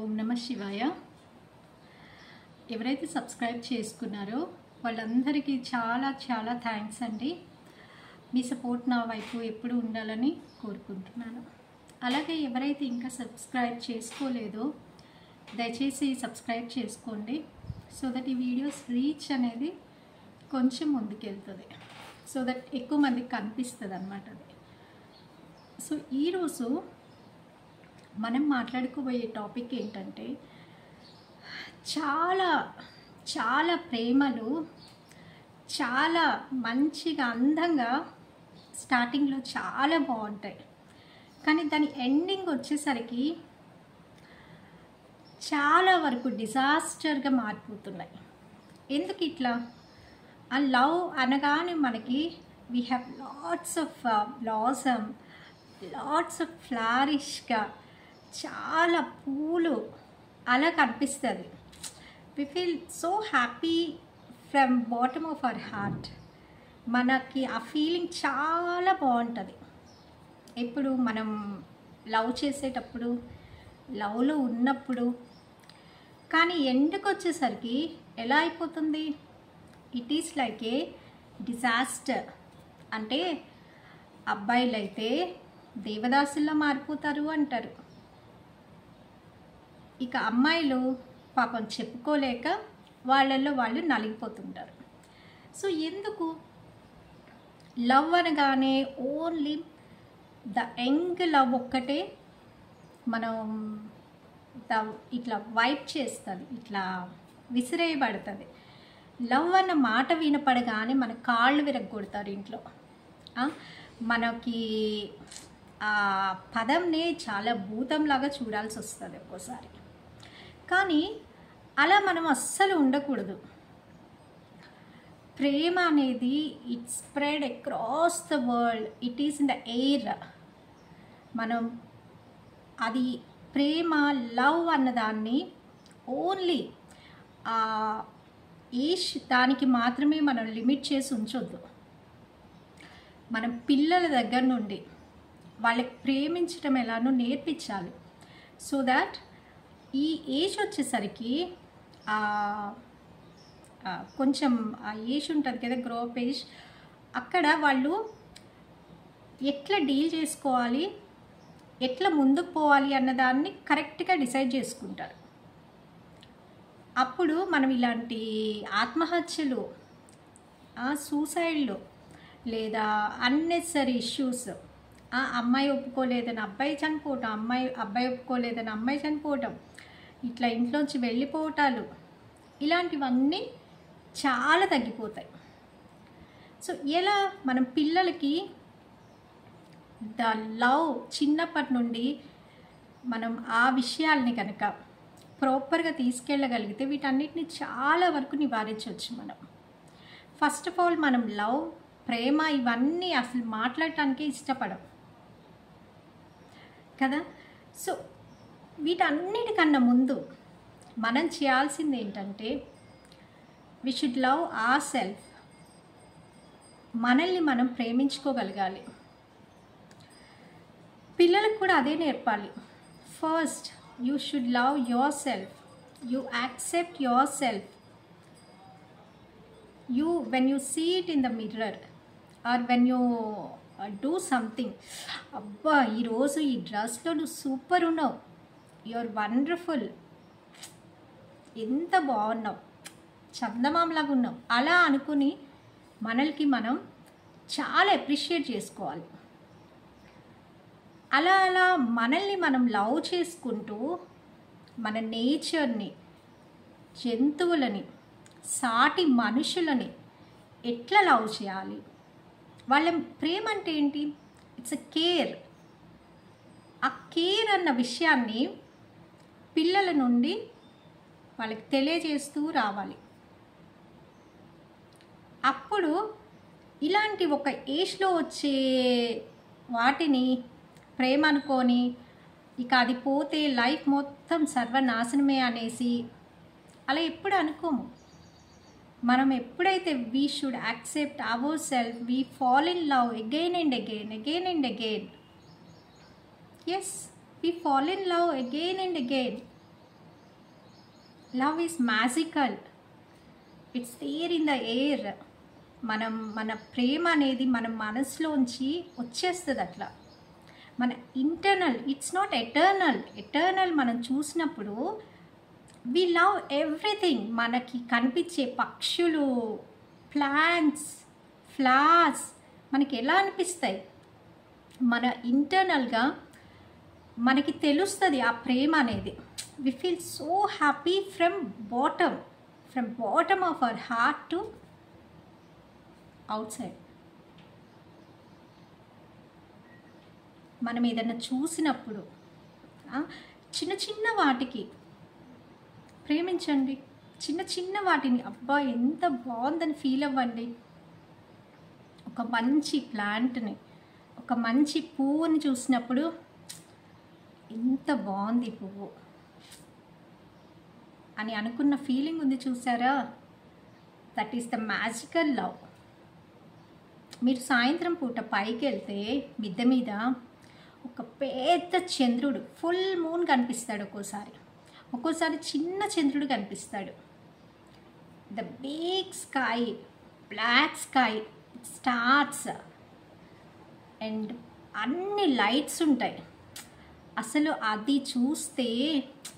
ఓం నమ శివాయ. ఎవరైతే సబ్స్క్రైబ్ చేసుకున్నారో వాళ్ళందరికీ చాలా చాలా థ్యాంక్స్ అండి. మీ సపోర్ట్ నా వైపు ఎప్పుడు ఉండాలని కోరుకుంటున్నాను. అలాగే ఎవరైతే ఇంకా సబ్స్క్రైబ్ చేసుకోలేదో దయచేసి సబ్స్క్రైబ్ చేసుకోండి. సో దట్ ఈ వీడియోస్ రీచ్ అనేది కొంచెం ముందుకెళ్తుంది, సో దట్ ఎక్కువ మందికి కనిపిస్తుంది అన్నమాట అది. సో ఈరోజు మనం మాట్లాడుకోబోయే టాపిక్ ఏంటంటే, చాలా చాలా ప్రేమలు చాలా మంచిగా అందంగా స్టార్టింగ్లో చాలా బాగుంటాయి, కానీ దాని ఎండింగ్ వచ్చేసరికి చాలా వరకు డిజాస్టర్గా మారిపోతున్నాయి. ఎందుకు ఇట్లా? ఆ లవ్ అనగానే మనకి we have lots of blossom, lots of ఫ్లారిష్గా చాలా పూలు అలా కనిపిస్తుంది. We feel so happy from bottom of our heart. మనకి ఆ ఫీలింగ్ చాలా బాగుంటుంది. ఇప్పుడు మనం లవ్ చేసేటప్పుడు, లవ్లో ఉన్నప్పుడు. కానీ ఎండ్కి వచ్చేసరికి ఎలా అయిపోతుంది? It is like a disaster. అంటే అబ్బాయిలు అయితే దేవదాసుల్లో మారిపోతారు అంటారు, ఇక అమ్మాయిలు పాపం చెప్పుకోలేక వాళ్ళల్లో వాళ్ళు నలిగిపోతుంటారు. సో ఎందుకు? లవ్ అనగానే ఓన్లీ ద యంగ్ లవ్ ఒక్కటే మనం ఇట్లా వైప్ చేస్తుంది, ఇట్లా విసిరేయబడుతుంది. లవ్ అన్న మాట వినపడగానే మన కాళ్ళు విరగొడతారు ఇంట్లో. మనకి ఆ పదంని చాలా భూతంలాగా చూడాల్సి వస్తుంది ఒక్కోసారి. కానీ అలా మనం అస్సలు ఉండకూడదు. ప్రేమ అనేది it spread across the world, it is in the air. మనం అది ప్రేమ, లవ్ అన్నదాన్ని ఓన్లీ ఏజ్ దానికి మాత్రమే మనం లిమిట్ చేసి ఉంచొద్దు. మనం పిల్లల దగ్గర నుండి వాళ్ళకి ప్రేమించడం ఎలానో నేర్పించాలి. సో దాట్ ఈ ఏజ్ వచ్చేసరికి కొంచెం ఆ ఏజ్ ఉంటుంది కదా, గ్రోప్ ఏజ్, అక్కడ వాళ్ళు ఎట్లా డీల్ చేసుకోవాలి, ఎట్లా ముందుకు పోవాలి అన్నదాన్ని కరెక్ట్గా డిసైడ్ చేసుకుంటారు. అప్పుడు మనం ఇలాంటి ఆత్మహత్యలు, సూసైడ్లు లేదా అన్నెసరీ ఇష్యూస్, అమ్మాయి ఒప్పుకోలేదని అబ్బాయి చనిపోవటం, అబ్బాయి ఒప్పుకోలేదని అమ్మాయి చనిపోవటం, ఇట్లా ఇంట్లోంచి వెళ్ళిపోవటాలు, ఇలాంటివన్నీ చాలా తగ్గిపోతాయి. సో ఎలా మనం పిల్లలకి ద లవ్ చిన్నప్పటి నుండి మనం ఆ విషయాల్ని కనుక ప్రాపర్గా తీసుకెళ్ళగలిగితే వీటన్నిటిని చాలా వరకు నివారించవచ్చు మనం. ఫస్ట్ ఆఫ్ ఆల్ మనం లవ్, ప్రేమ ఇవన్నీ అసలు మాట్లాడటానికే ఇష్టపడం కదా. సో వీటన్నిటికన్నా ముందు మనం చేయాల్సింది ఏంటంటే, we should love our self. మనల్ని మనం ప్రేమించుకోగలగాలి. పిల్లలకు కూడా అదే నేర్పాలి. First you should love yourself, you accept yourself. when you see it in the mirror or when you do something, అబ్బా ఈరోజు ఈ డ్రెస్లో నువ్వు సూపర్ ఉన్నావు, యు ఆర్ వండర్ఫుల్, ఎంత బాగున్నావు, చందమామలాగా ఉన్నావు, అలా అనుకుని మనల్కి మనం చాలా అప్రిషియేట్ చేసుకోవాలి. అలా అలా మనల్ని మనం లవ్ చేసుకుంటూ మన నేచర్ని, జంతువులని, సాటి మనుషులని ఎట్లా లవ్ చేయాలి, వాళ్ళ ప్రేమ అంటే ఏంటి? It's a care. ఆ కేర్ అన్న విషయాన్ని పిల్లల నుండి వాళ్ళకి తెలియజేస్తూ రావాలి. అప్పుడు ఇలాంటి ఒక ఏజ్లో వచ్చే వాటిని ప్రేమ అనుకొని ఇక అది పోతే లైఫ్ మొత్తం సర్వనాశనమే అనేసి అలా ఎప్పుడు అనుకోము. మనం ఎప్పుడైతే we should accept our self, we fall in love again and again, again and again. Yes, we fall in love again and again. Love is magical, it's there in the air. మన ప్రేమ అనేది మన మనసులోంచి వచ్చేస్తుంది అట్లా. మన internal, it's not eternal మనం చూసినప్పుడు వి లవ్ ఎవ్రీథింగ్. మనకి కనిపించే పక్షులు, ప్లాంట్స్, ఫ్లవర్స్ మనకి ఎలా అనిపిస్తాయి, మన ఇంటర్నల్గా మనకి తెలుస్తుంది ఆ ప్రేమ అనేది. We feel so happy from bottom of our heart to outside. మనం ఏదైనా చూసినప్పుడు చిన్న చిన్న వాటికి ప్రేమించండి. చిన్న చిన్న వాటిని అబ్బా ఎంత బాగుందని ఫీల్ అవ్వండి. ఒక మంచి ప్లాంట్ని, ఒక మంచి పువ్వుని చూసినప్పుడు ఎంత బాగుంది పువ్వు అని అనుకున్న ఫీలింగ్ ఉంది చూసారా, that is the magical love. మీరు సాయంత్రం పూట పైకి వెళ్తే మిద్దె మీద ఒక పెద్ద చంద్రుడు, ఫుల్ మూన్ కనిపిస్తాడు. ఒక్కోసారి చిన్న చంద్రుడు కనిపిస్తాడు. The big sky, black sky, stars and అన్ని లైట్స్ ఉంటాయి. అసలు అది చూస్తే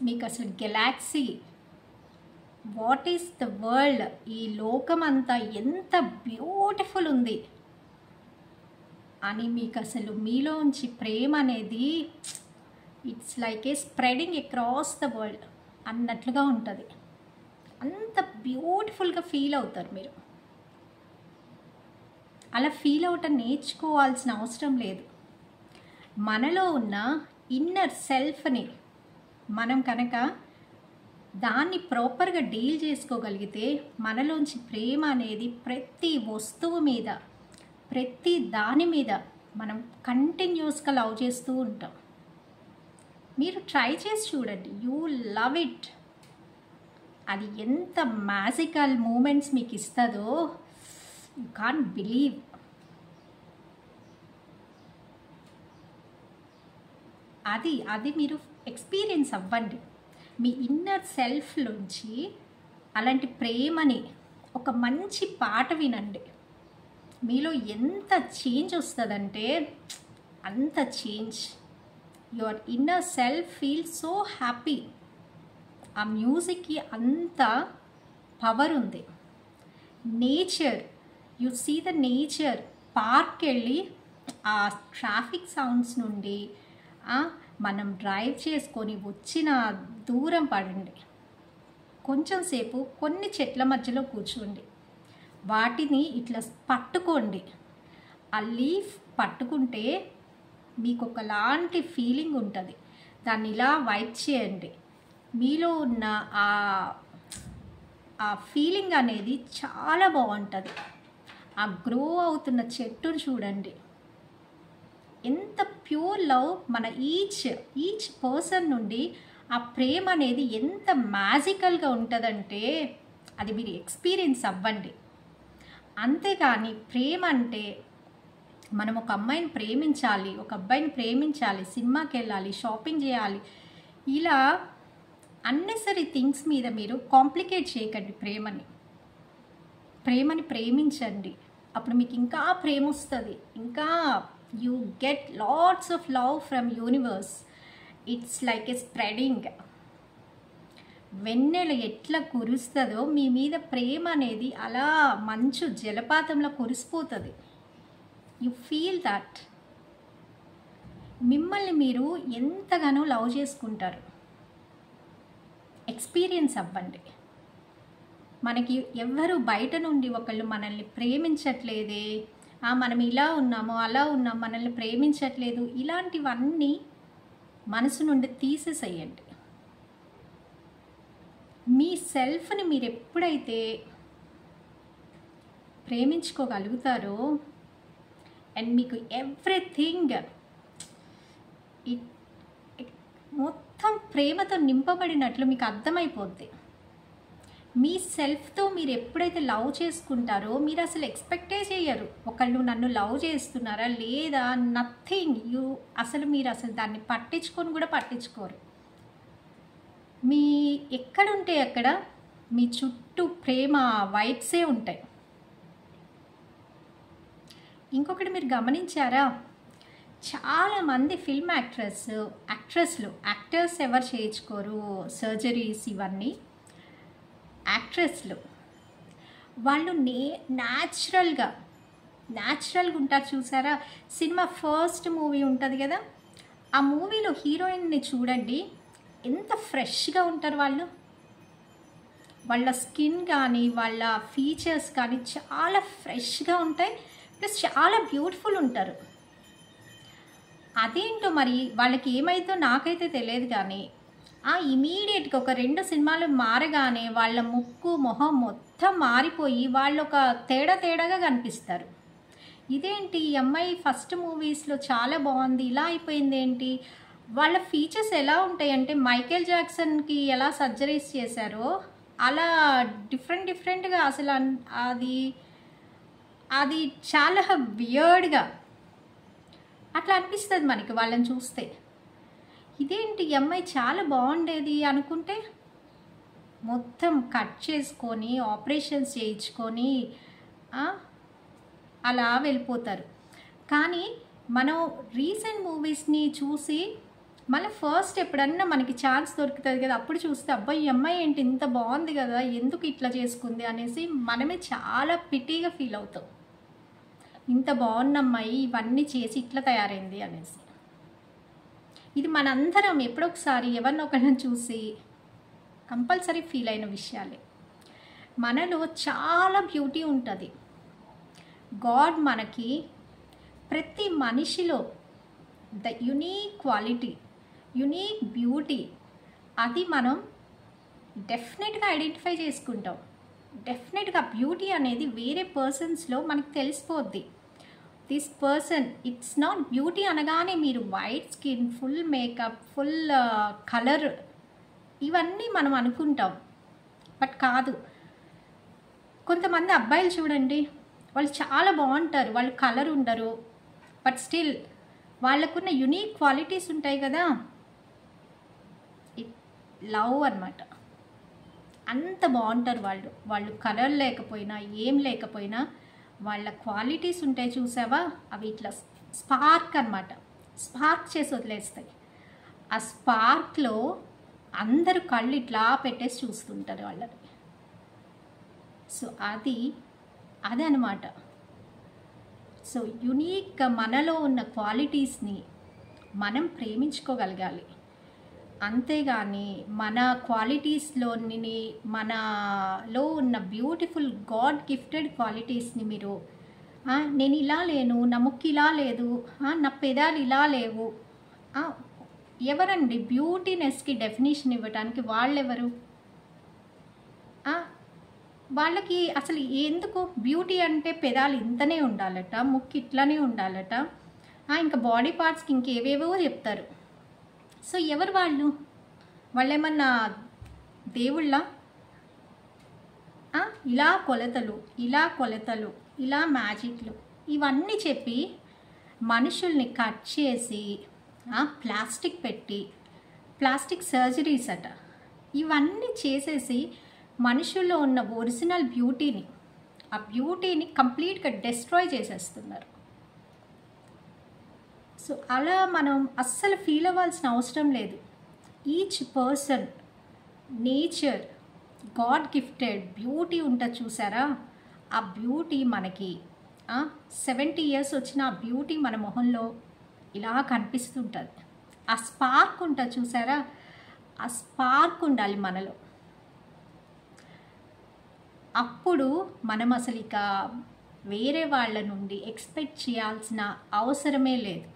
మీకు అసలు galaxy, what is the world, ఈ లోకం అంతా ఎంత బ్యూటిఫుల్ ఉంది అని మీకు అసలు మీలోంచి ప్రేమ అనేది it's like A spreading across the world అన్నట్లుగా ఉంటుంది. అంత బ్యూటిఫుల్గా ఫీల్ అవుతారు మీరు. అలా ఫీల్ అవటం నేర్చుకోవాల్సిన అవసరం లేదు. మనలో ఉన్న ఇన్నర్ సెల్ఫ్ని మనం కనుక దాన్ని ప్రాపర్గా డీల్ చేసుకోగలిగితే మనలోంచి ప్రేమ అనేది ప్రతి వస్తువు మీద, ప్రతి దాని మీద మనం కంటిన్యూస్గా లవ్ చేస్తూ ఉంటాం. మీరు ట్రై చేసి చూడండి, యూ లవ్ ఇట్. అది ఎంత మ్యాజికల్ మూమెంట్స్ మీకు ఇస్తుందో యూ కాంట్ బిలీవ్. అది మీరు ఎక్స్పీరియన్స్ అవ్వండి. మీ ఇన్నర్ సెల్ఫ్లోంచి అలాంటి ప్రేమని ఒక మంచి పాట వినండి. మీలో ఎంత చేంజ్ వస్తుందంటే అంత change. Your inner self feel so happy. ఆ మ్యూజిక్కి అంత పవర్ ఉంది. Nature, you see the nature. Park వెళ్ళి ఆ ట్రాఫిక్ సౌండ్స్ నుండి మనం డ్రైవ్ చేసుకొని వచ్చిన దూరం పడండి, కొంచెం సేపు కొన్ని చెట్ల మధ్యలో కూర్చోండి, వాటిని ఇట్లా పట్టుకోండి. ఆ లీఫ్ పట్టుకుంటే మీకు ఒకలాంటి ఫీలింగ్ ఉంటుంది. దాన్ని ఇలా వైప్ చేయండి. మీలో ఉన్న ఆ ఫీలింగ్ అనేది చాలా బాగుంటుంది. ఆ గ్రో అవుతున్న చెట్టును చూడండి, ఎంత ప్యూర్ లవ్. మన ఈచ్ పర్సన్ నుండి ఆ ప్రేమ అనేది ఎంత మ్యాజికల్గా ఉంటుందంటే అది మీరు ఎక్స్పీరియన్స్ అవ్వండి. అంతేగాని ప్రేమ అంటే మనం ఒక అమ్మాయిని ప్రేమించాలి, ఒక అబ్బాయిని ప్రేమించాలి, సినిమాకి వెళ్ళాలి, షాపింగ్ చేయాలి, ఇలా అన్నెసరీ థింగ్స్ మీద మీరు కాంప్లికేట్ చేయకండి. ప్రేమని ప్రేమించండి. అప్పుడు మీకు ఇంకా ప్రేమ వస్తుంది. ఇంకా you get lots of love from universe. It's like a spreading. వెన్నెల ఎట్లా కురుస్తుందో మీ మీద ప్రేమ అనేది అలా మంచు జలపాతంలో కురిసిపోతుంది. You feel that. మిమ్మల్ని మీరు ఎంతగానో లవ్ చేసుకుంటారు. ఎక్స్పీరియన్స్ అవ్వండి. మనకి ఎవ్వరు బయట నుండి ఒకళ్ళు మనల్ని ప్రేమించట్లేదే, మనం ఇలా ఉన్నాము అలా ఉన్నాము, మనల్ని ప్రేమించట్లేదు, ఇలాంటివన్నీ మనసు నుండి తీసేసేయండి. మీ సెల్ఫ్ని మీరు ఎప్పుడైతే ప్రేమించుకోగలుగుతారో అండ్ మీకు ఎవ్రీథింగ్ మొత్తం ప్రేమతో నింపబడినట్లు మీకు అర్థమైపోద్ది. మీ సెల్ఫ్తో మీరు ఎప్పుడైతే లవ్ చేసుకుంటారో మీరు అసలు ఎక్స్పెక్టే చేయరు ఒకళ్ళు నన్ను లవ్ చేస్తున్నారా లేదా, నథింగ్. మీరు అసలు దాన్ని పట్టించుకొని కూడా పట్టించుకోరు. మీ ఎక్కడుంటే అక్కడ మీ చుట్టూ ప్రేమ వైబ్సే ఉంటాయి. ఇంకొకటి మీరు గమనించారా, చాలామంది ఫిల్మ్ యాక్టర్స్ ఎవరు చేయించుకోరు సర్జరీస్ ఇవన్నీ. యాక్ట్రెస్లు వాళ్ళు న్యాచురల్గా ఉంటారు చూసారా. సినిమా ఫస్ట్ మూవీ ఉంటుంది కదా, ఆ మూవీలో హీరోయిన్ని చూడండి ఎంత ఫ్రెష్గా ఉంటారు వాళ్ళు. వాళ్ళ స్కిన్ కానీ వాళ్ళ ఫీచర్స్ కానీ చాలా ఫ్రెష్గా ఉంటాయి, ప్లస్ చాలా బ్యూటిఫుల్ ఉంటారు. అదేంటో మరి వాళ్ళకి ఏమైతే నాకైతే తెలియదు, కానీ ఇమీడియట్గా ఒక 2 సినిమాలు మారగానే వాళ్ళ ముక్కు మొహం మొత్తం మారిపోయి వాళ్ళు ఒక తేడాగా కనిపిస్తారు. ఇదేంటి ఈ అమ్మాయి ఫస్ట్ మూవీస్లో చాలా బాగుంది, ఇలా అయిపోయింది ఏంటి? వాళ్ళ ఫీచర్స్ ఎలా ఉంటాయంటే మైకేల్ జాక్సన్కి ఎలా సర్జరీస్ చేశారో అలా డిఫరెంట్గా అసలు అది చాలా వియర్డ్గా అట్లా అనిపిస్తుంది మనకి వాళ్ళని చూస్తే. ఇదేంటి ఈ అమ్మాయి చాలా బాగుండేది అనుకుంటే మొత్తం కట్ చేసుకొని ఆపరేషన్స్ చేయించుకొని అలా వెళ్ళిపోతారు. కానీ మనం రీసెంట్ మూవీస్ని చూసి మళ్ళీ ఫస్ట్ ఎప్పుడన్నా మనకి ఛాన్స్ దొరుకుతుంది కదా, అప్పుడు చూస్తే అబ్బాయి ఈ అమ్మాయి ఏంటి ఇంత బాగుంది కదా, ఎందుకు ఇట్లా చేసుకుంది అనేసి మనమే చాలా పిటీగా ఫీల్ అవుతాం. ఇంత బాగున్న అమ్మాయి ఇవన్నీ చేసి ఇట్లా తయారైంది అనేసి. ఇది మనందరం ఎప్పుడొకసారి ఎవరినొకరిని చూసి కంపల్సరీ ఫీల్ అయిన విషయాలే. మనలో చాలా బ్యూటీ ఉంటుంది. గాడ్ మనకి ప్రతి మనిషిలో the unique quality, unique beauty అది మనం డెఫినెట్గా ఐడెంటిఫై చేసుకుంటాం. డెఫినెట్గా బ్యూటీ అనేది వేరే పర్సన్స్లో మనకు తెలిసిపోద్ది. This person it's not beauty అనగానే మీరు white skin, full makeup, full colour ఇవన్నీ మనం అనుకుంటాం, బట్ కాదు. కొంతమంది అబ్బాయిలు చూడండి, వాళ్ళు చాలా బాగుంటారు, వాళ్ళు కలర్ ఉండరు, బట్ స్టిల్ వాళ్ళకున్న యునీక్ క్వాలిటీస్ ఉంటాయి కదా, లవ్ అన్నమాట. అంత బాగుంటారు వాళ్ళు కలర్ లేకపోయినా ఏం లేకపోయినా వాళ్ళ క్వాలిటీస్ ఉంటాయి చూసావా, అవి ఇట్లా స్పార్క్ అన్నమాట. స్పార్క్ చేసి వదిలేస్తాయి. ఆ స్పార్క్లో అందరూ కళ్ళు ఇట్లా పెట్టేసి చూస్తుంటారు వాళ్ళని. సో అది అనమాట. సో యునీక్గా మనలో ఉన్న క్వాలిటీస్ని మనం ప్రేమించుకోగలగాలి. అంతేగాని మన క్వాలిటీస్లోని మనలో ఉన్న బ్యూటిఫుల్ గాడ్ గిఫ్టెడ్ క్వాలిటీస్ని మీరు నేను ఇలా లేను, నా ముక్కు ఇలా లేదు, నా పెదాలు ఇలా లేవు, ఎవరండి బ్యూటీనెస్కి డెఫినేషన్ ఇవ్వడానికి? వాళ్ళెవరు? వాళ్ళకి అసలు ఎందుకు బ్యూటీ అంటే పెదాలు ఇంతనే ఉండాలట, ముక్కు ఇట్లానే ఉండాలట, ఇంకా బాడీ పార్ట్స్కి ఇంకేవేవో చెప్తారు. సో ఎవరు వాళ్ళేమన్నా దేవుళ్ళ? ఇలా కొలతలు, ఇలా మ్యాజిక్లు ఇవన్నీ చెప్పి మనుషుల్ని కట్ చేసి ప్లాస్టిక్ పెట్టి, ప్లాస్టిక్ సర్జరీస్ అట, ఇవన్నీ చేసేసి మనుషుల్లో ఉన్న ఒరిజినల్ బ్యూటీని కంప్లీట్గా డెస్ట్రాయ్ చేసేస్తున్నారు. సో అలా మనం అస్సలు ఫీల్ అవ్వాల్సిన అవసరం లేదు. Each person nature God gifted beauty ఉంటుంది చూసారా, ఆ బ్యూటీ మనకి 70 years వచ్చిన ఆ బ్యూటీ మన మొహంలో ఇలా కనిపిస్తుంటుంది. ఆ స్పార్క్ ఉంటుంది చూసారా, ఆ స్పార్క్ ఉండాలి మనలో. అప్పుడు మనం అసలు ఇక వేరే వాళ్ళ నుండి ఎక్స్పెక్ట్ చేయాల్సిన అవసరమే లేదు.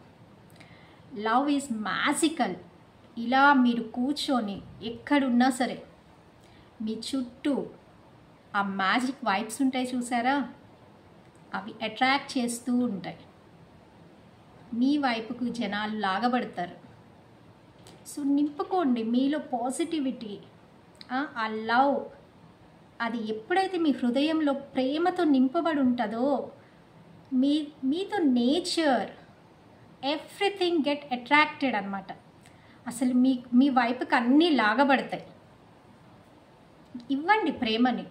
Love is magical. ఇలా మీరు కూర్చొని ఎక్కడున్నా సరే మీ చుట్టూ ఆ మ్యాజిక్ వైబ్స్ ఉంటాయి చూసారా, అవి అట్రాక్ట్ చేస్తూ ఉంటాయి. మీ వైపుకు జనాలు లాగబడతారు. సో నింపుకోండి మీలో పాజిటివిటీ, ఆ లవ్. అది ఎప్పుడైతే మీ హృదయంలో ప్రేమతో నింపబడి ఉంటుందో మీతో నేచర్ ఎవ్రీథింగ్ గెట్ అట్రాక్టెడ్ అన్నమాట. అసలు మీ వైపుకి అన్నీ లాగబడతాయి. ఇవ్వండి ప్రేమని,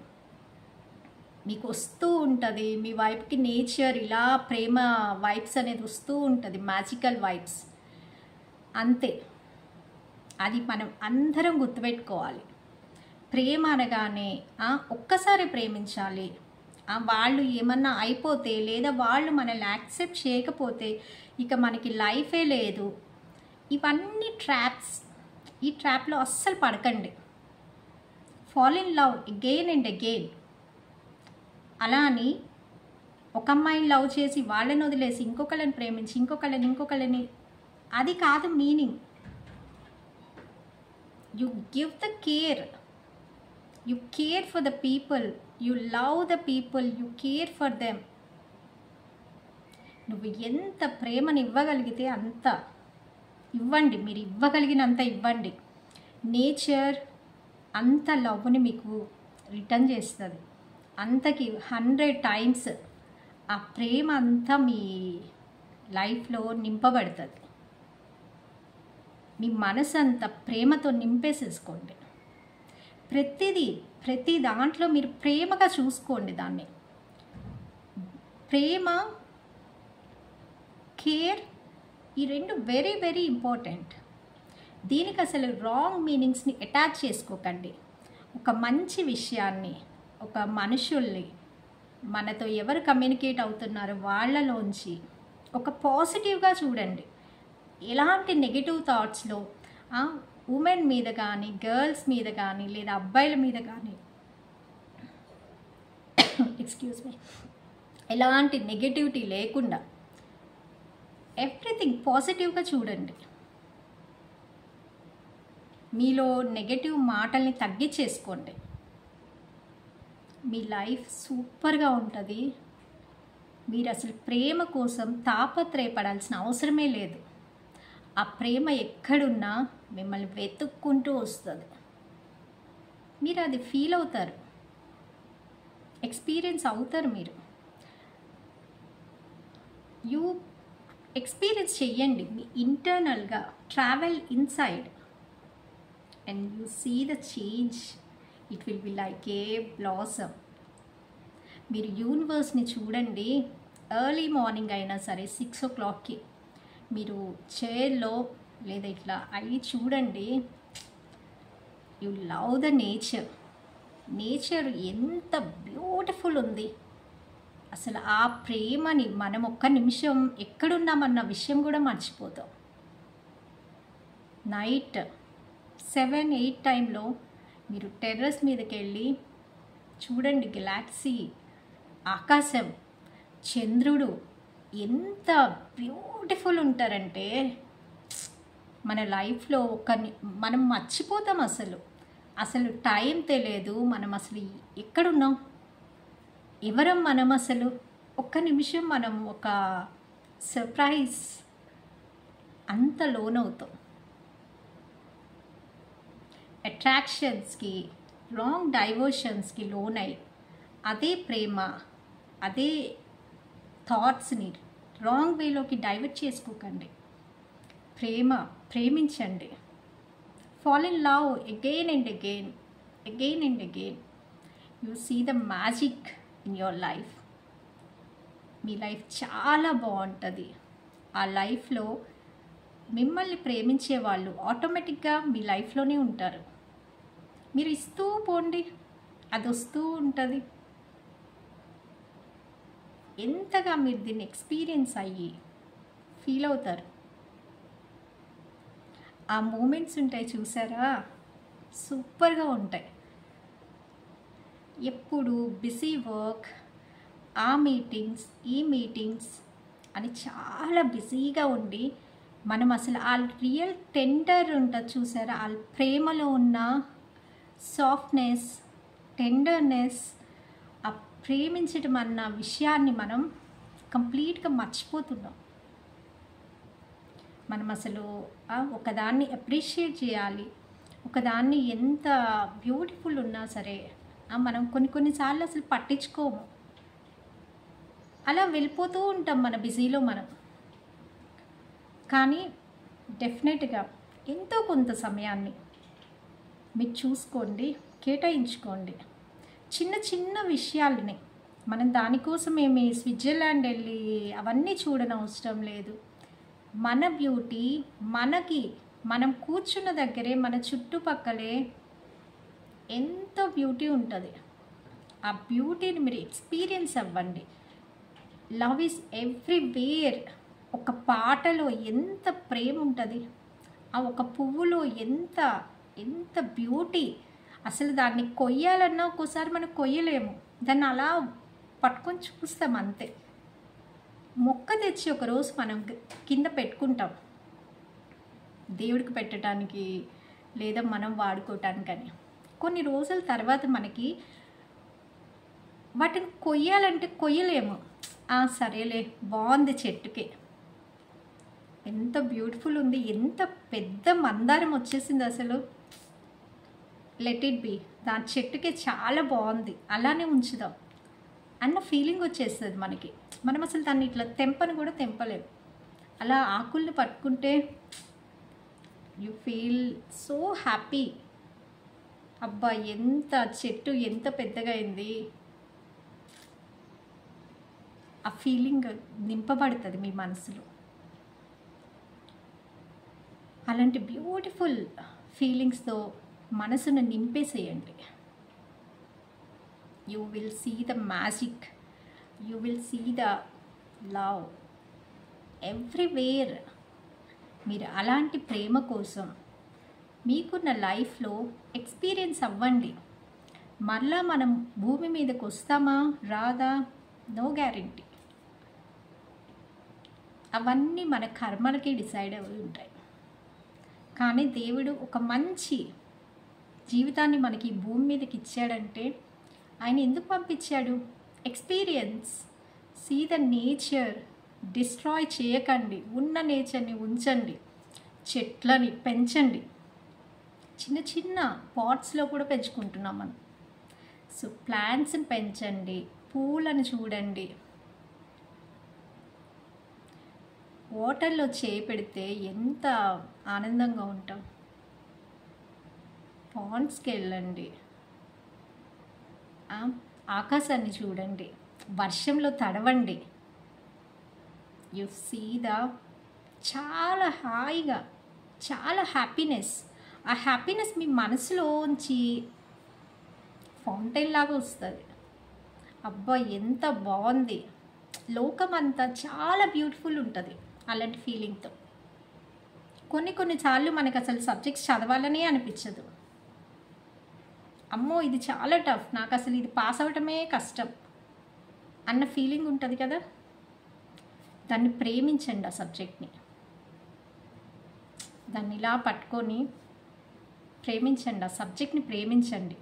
మీకు వస్తూ ఉంటుంది మీ వైపుకి. నేచర్ ఇలా ప్రేమ వైబ్స్ అనేది వస్తూ ఉంటుంది, మ్యాజికల్ వైబ్స్. అంతే, అది మనం అందరం గుర్తుపెట్టుకోవాలి. ప్రేమ అనగానే ఒక్కసారి ప్రేమించాలి. వాళ్ళు ఏమన్నా అయిపోతే లేదా వాళ్ళు మనల్ని యాక్సెప్ట్ చేయకపోతే ఇక మనకి లైఫే లేదు. ఇవన్నీ ట్రాప్స్. ఈ ట్రాప్లో అస్సలు పడకండి. Fall in love again and again. అలా అని ఒక అమ్మాయిని లవ్ చేసి వాళ్ళని వదిలేసి ఇంకొకళ్ళని ప్రేమించి ఇంకొకళ్ళని అది కాదు meaning. You give the care, you care for the people, you love the people, you care for them. నువ్వు ఎంత ప్రేమను ఇవ్వగలిగితే అంత ఇవ్వండి, మీరు ఇవ్వగలిగినంత ఇవ్వండి. నేచర్ అంత లవ్ని మీకు రిటర్న్ చేస్తుంది. అంతకి 100 times ఆ ప్రేమ అంతా మీ లైఫ్లో నింపబడుతుంది. మీ మనసు అంతా ప్రేమతో నింపేసేసుకోండి. ప్రతి దాంట్లో మీరు ప్రేమగా చూసుకోండి దాన్ని. ప్రేమ, కేర్, ఈ రెండు వెరీ వెరీ ఇంపార్టెంట్. దీనికి అసలు రాంగ్ మీనింగ్స్ని అటాచ్ చేసుకోకండి. ఒక మంచి విషయాన్ని, ఒక మనుషుల్ని, మనతో ఎవరు కమ్యూనికేట్ అవుతున్నారో వాళ్ళలోంచి ఒక పాజిటివ్గా చూడండి. ఎలాంటి నెగిటివ్ థాట్స్లో ఉమెన్ మీద కానీ, గర్ల్స్ మీద కానీ, లేదా అబ్బాయిల మీద కానీ ఎక్స్క్యూజ్ మీ, ఎలాంటి నెగటివిటీ లేకుండా ఎవ్రీథింగ్ పాజిటివ్గా చూడండి. మీలో నెగటివ్ మాటల్ని తగ్గించేసుకోండి. మీ లైఫ్ సూపర్గా ఉంటుంది. మీరు అసలు ప్రేమ కోసం తాపత్రయపడాల్సిన అవసరమే లేదు. ఆ ప్రేమ ఎక్కడున్నా మిమ్మల్ని వెతుక్కుంటూ వస్తుంది. మీరు అది ఫీల్ అవుతారు, ఎక్స్పీరియన్స్ అవుతారు. మీరు ఎక్స్పీరియన్స్ చెయ్యండి. మీ ఇంటర్నల్గా travel inside and you see the change. It will be like a blossom. మీరు యూనివర్స్ని చూడండి. ఎర్లీ మార్నింగ్ అయినా సరే 6 o'clockకి మీరు చైర్లో లేదా ఇట్లా అయ్యి చూడండి. You love the nature. Nature ఎంత బ్యూటిఫుల్ ఉంది. అసలు ఆ ప్రేమని మనం ఒక్క నిమిషం ఎక్కడున్నామన్న విషయం కూడా మర్చిపోతాం. నైట్ 7-8 టైంలో మీరు టెర్రస్ మీదకి వెళ్ళి చూడండి. గెలాక్సీ, ఆకాశం, చంద్రుడు ఎంత బ్యూటిఫుల్ ఉంటారంటే మన లైఫ్లో మనం మర్చిపోతాం. అసలు టైం తెలియదు. మనం అసలు ఎక్కడున్నాం, ఎవరం మనం, అసలు ఒక్క నిమిషం మనం ఒక సర్ప్రైజ్ అంత లోనవుతాం. అట్రాక్షన్స్కి, రాంగ్ డైవర్షన్స్కి లోనై అదే ప్రేమ, అదే థాట్స్ని రాంగ్ వేలోకి డైవర్ట్ చేసుకోకండి. ప్రేమించండి. Fall in love again and again, again and again. You see the magic in your life. మీ లైఫ్ చాలా బాగుంటుంది. ఆ లైఫ్లో మిమ్మల్ని ప్రేమించే వాళ్ళు ఆటోమేటిక్గా మీ లైఫ్లోనే ఉంటారు. మీరు ఇస్తూ పోండి, అది వస్తూ ఉంటుంది. ఎంతగా మీరు దీన్ని ఎక్స్పీరియన్స్ అయ్యి ఫీల్ అవుతారు. ఆ మూమెంట్స్ ఉంటాయి చూసారా, సూపర్గా ఉంటాయి. ఎప్పుడు బిజీ వర్క్, ఆ మీటింగ్స్, ఈ మీటింగ్స్ అని చాలా బిజీగా ఉండి మనం అసలు ఆ రియల్ టెండర్ ఉంటుంది చూసారా, ఆ ప్రేమలో ఉన్న సాఫ్ట్నెస్, టెండర్నెస్, ఆ ప్రేమించడం అన్న విషయాన్ని మనం కంప్లీట్గా మర్చిపోతున్నాం. మనం అసలు ఒకదాన్ని అప్రిషియేట్ చేయాలి. ఒకదాన్ని ఎంత బ్యూటిఫుల్ ఉన్నా సరే మనం కొన్నిసార్లు అసలు పట్టించుకోము. అలా వెళ్ళిపోతూ ఉంటాం మన బిజీలో మనం. కానీ డెఫినెట్గా ఎంతో కొంత సమయాన్ని మీరు చూసుకోండి, కేటాయించుకోండి. చిన్న చిన్న విషయాలని మనం దానికోసం ఏమి స్విట్జర్లాండ్ వెళ్ళి అవన్నీ చూడనవసరం లేదు. మన బ్యూటీ మనకి, మనం కూర్చున్న దగ్గరే మన చుట్టుపక్కలే ఎంతో బ్యూటీ ఉంటుంది. ఆ బ్యూటీని మీరు ఎక్స్పీరియన్స్ అవ్వండి. Love is everywhere. ఒక పాటలో ఎంత ప్రేమ ఉంటుంది, ఆ ఒక పువ్వులో ఎంత ఎంత బ్యూటీ. అసలు దాన్ని కొయ్యాలన్నా ఒక్కోసారి మనం కొయ్యలేము, దాన్ని అలా పట్టుకొని చూస్తాం అంతే. మొక్క తెచ్చి ఒకరోజు మనం కింద పెట్టుకుంటాం, దేవుడికి పెట్టడానికి లేదా మనం వాడుకోవటానికని. కొన్ని రోజుల తర్వాత మనకి వాటిని కొయ్యాలంటే కొయ్యలేము. సరేలే, బాగుంది చెట్టుకే, ఎంత బ్యూటిఫుల్ ఉంది, ఎంత పెద్ద మందారం వచ్చేసింది, అసలు లెట్ ఇట్ బీ, దాని చెట్టుకే చాలా బాగుంది, అలానే ఉంచుదాం అన్న ఫీలింగ్ వచ్చేస్తుంది మనకి. మనం అసలు దాన్ని ఇట్లా తెంపని కూడా తెంపలేము. అలా ఆకుల్ని పట్టుకుంటే యు ఫీల్ సో హ్యాపీ. అబ్బా, ఎంత చెట్టు ఎంత పెద్దగా అయింది, ఆ ఫీలింగ్ నింపబడుతుంది మీ మనసులో. అలాంటి బ్యూటిఫుల్ ఫీలింగ్స్తో మనసును నింపేసేయండి. You will see the magic, you will see the love everywhere. మీరు అలాంటి ప్రేమ కోసం మీకున్న లైఫ్లో ఎక్స్పీరియన్స్ అవ్వండి. మరలా మనం భూమి మీదకి వస్తామా రాదా, నో గ్యారంటీ. అవన్నీ మన కర్మలకి డిసైడ్ అయి ఉంటాయి. కానీ దేవుడు ఒక మంచి జీవితాన్ని మనకి భూమి మీదకి ఇచ్చాడంటే ఆయన ఎందుకు పంపించాడు? Experience, see the nature. Destroy చేయకండి, ఉన్న నేచర్ని ఉంచండి, చెట్లని పెంచండి. చిన్న చిన్న పాట్స్లో కూడా పెంచుకుంటున్నాం మనం. సో ప్లాంట్స్ని పెంచండి, పూలను చూడండి. వాటర్లో చేయి పెడితే ఎంత ఆనందంగా ఉంటాం. పాండ్స్కి వెళ్ళండి, ఆకాశాన్ని చూడండి, వర్షంలో తడవండి. యు సీ ద చాలా హాయిగా, చాలా హ్యాపీనెస్. ఆ హ్యాపీనెస్ మీ మనసులోంచి ఫౌంటైన్ లాగా వస్తుంది. అబ్బా, ఎంత బాగుంది, లోకం అంతా చాలా బ్యూటిఫుల్ ఉంటుంది అలాంటి ఫీలింగ్తో. కొన్నిసార్లు మనకు అసలు సబ్జెక్ట్స్ చదవాలనే అనిపించదు. అమ్మో, ఇది చాలా టఫ్, నాకు అసలు ఇది పాస్ అవ్వటమే కష్టం అన్న ఫీలింగ్ ఉంటుంది కదా. దాన్ని ప్రేమించండి, ఆ సబ్జెక్ట్ని. దాన్ని ఇలా పట్టుకొని ప్రేమించండి, ఆ సబ్జెక్ట్ని ప్రేమించండి.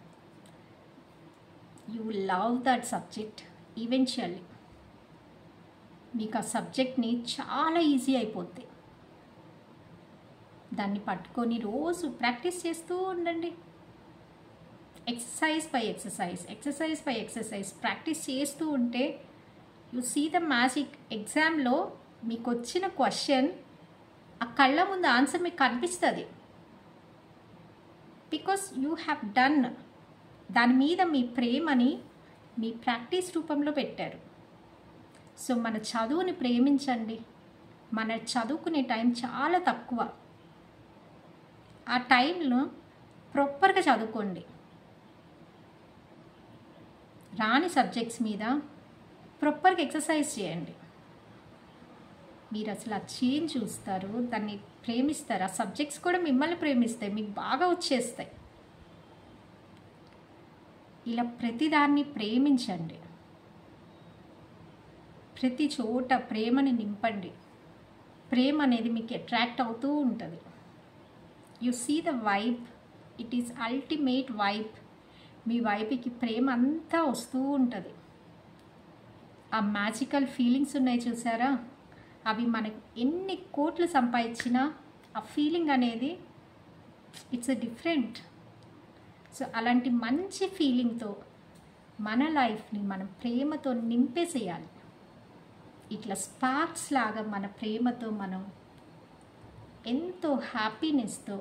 You love that subject. Eventually మీకు ఆ సబ్జెక్ట్ని చాలా ఈజీ అయిపోద్ది. దాన్ని పట్టుకొని రోజు ప్రాక్టీస్ చేస్తూ ఉండండి. Exercise by exercise, exercise by exercise practice చేస్తూ ఉంటే యు సీ ద మ్యాజిక్. ఎగ్జామ్లో మీకు వచ్చిన క్వశ్చన్ ఆ కళ్ళ ముందు ఆన్సర్ మీకు కనిపిస్తుంది. Because you have done. దాని మీద మీ ప్రేమని మీ ప్రాక్టీస్ రూపంలో పెట్టారు. సో మన చదువుని ప్రేమించండి. మన చదువుకునే టైం చాలా తక్కువ. ఆ టైంలో ప్రాపర్గా చదువుకోండి. రాని సబ్జెక్ట్స్ మీద ప్రాపర్గా ఎక్సర్సైజ్ చేయండి. మీరు అసలు ఆ చేంజ్ చూస్తారు, దాన్ని ప్రేమిస్తారు. ఆ సబ్జెక్ట్స్ కూడా మిమ్మల్ని ప్రేమిస్తాయి, మీకు బాగా వచ్చేస్తాయి. ఇలా ప్రతిదాన్ని ప్రేమించండి. ప్రతి చోట ప్రేమని నింపండి. ప్రేమ అనేది మీకు అట్రాక్ట్ అవుతూ ఉంటుంది. You see the vibe, it is ultimate vibe. మీ వైపుకి ప్రేమ అంతా వస్తూ ఉంటుంది. ఆ మ్యాజికల్ ఫీలింగ్స్ ఉన్నాయి చూసారా, అవి మనకు ఎన్ని కోట్లు సంపాదించినా ఆ ఫీలింగ్ అనేది ఇట్స్ డిఫరెంట్. సో అలాంటి మంచి ఫీలింగ్తో మన లైఫ్ని మనం ప్రేమతో నింపేసేయాలి. ఇట్లా స్పార్క్స్ లాగా మన ప్రేమతో మనం ఎంతో హ్యాపీనెస్తో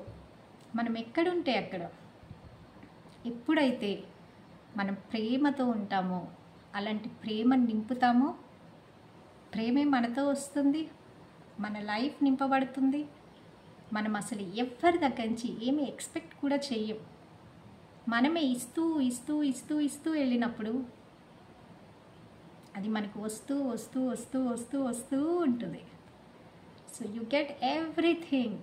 మనం ఎక్కడుంటే అక్కడ ఎప్పుడైతే మనం ప్రేమతో ఉంటామో, అలాంటి ప్రేమను నింపుతామో, ప్రేమే మనతో వస్తుంది, మన లైఫ్ నింపబడుతుంది. మనం అసలు ఎవరి దగ్గర నుంచి ఏమి ఎక్స్పెక్ట్ కూడా చెయ్యం. మనమే ఇస్తూ ఇస్తూ ఇస్తూ ఇస్తూ వెళ్ళినప్పుడు అది మనకు వస్తూ వస్తూ వస్తూ వస్తూ వస్తూ ఉంటుంది. So you get everything.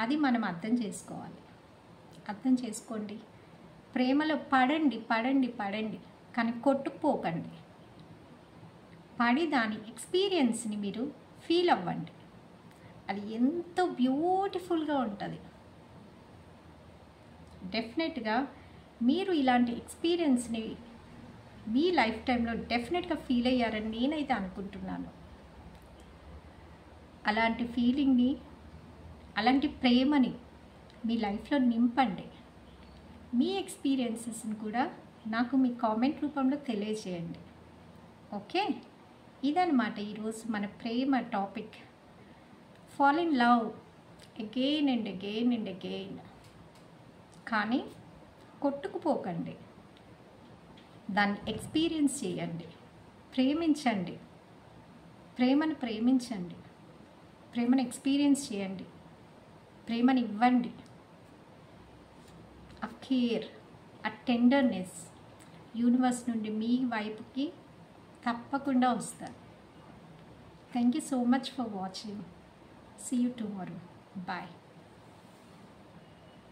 అది మనం అర్థం చేసుకోవాలి. అర్థం చేసుకోండి. ప్రేమలో పడండి పడండి పడండి, కానీ కొట్టుకుపోకండి. పడి దాని ఎక్స్పీరియన్స్ని మీరు ఫీల్ అవ్వండి. అది ఎంతో బ్యూటిఫుల్గా ఉంటుంది. డెఫినెట్గా మీరు ఇలాంటి ఎక్స్పీరియన్స్ని మీ లైఫ్ టైంలో డెఫినెట్గా ఫీల్ అయ్యారని నేనైతే అనుకుంటున్నాను. అలాంటి ఫీలింగ్ని, అలాంటి ప్రేమని మీ లైఫ్లో నింపండి. మీ ఎక్స్పీరియన్సెస్ని కూడా నాకు మీ కామెంట్ రూపంలో తెలియజేయండి. ఓకే, ఇదన్నమాట ఈరోజు మన ప్రేమ topic. Fall in love again and again and again, కానీ కొట్టుకుపోకండి. దాన్ని ఎక్స్పీరియన్స్ చేయండి, ప్రేమించండి, ప్రేమను ప్రేమించండి, ప్రేమను ఎక్స్పీరియన్స్ చేయండి, ప్రేమని ఇవ్వండి. ఆ కేర్, ఆ టెండర్నెస్ యూనివర్స్ నుండి మీ వైపుకి తప్పకుండా వస్తారు. Thank you so much for watching. See you tomorrow. Bye.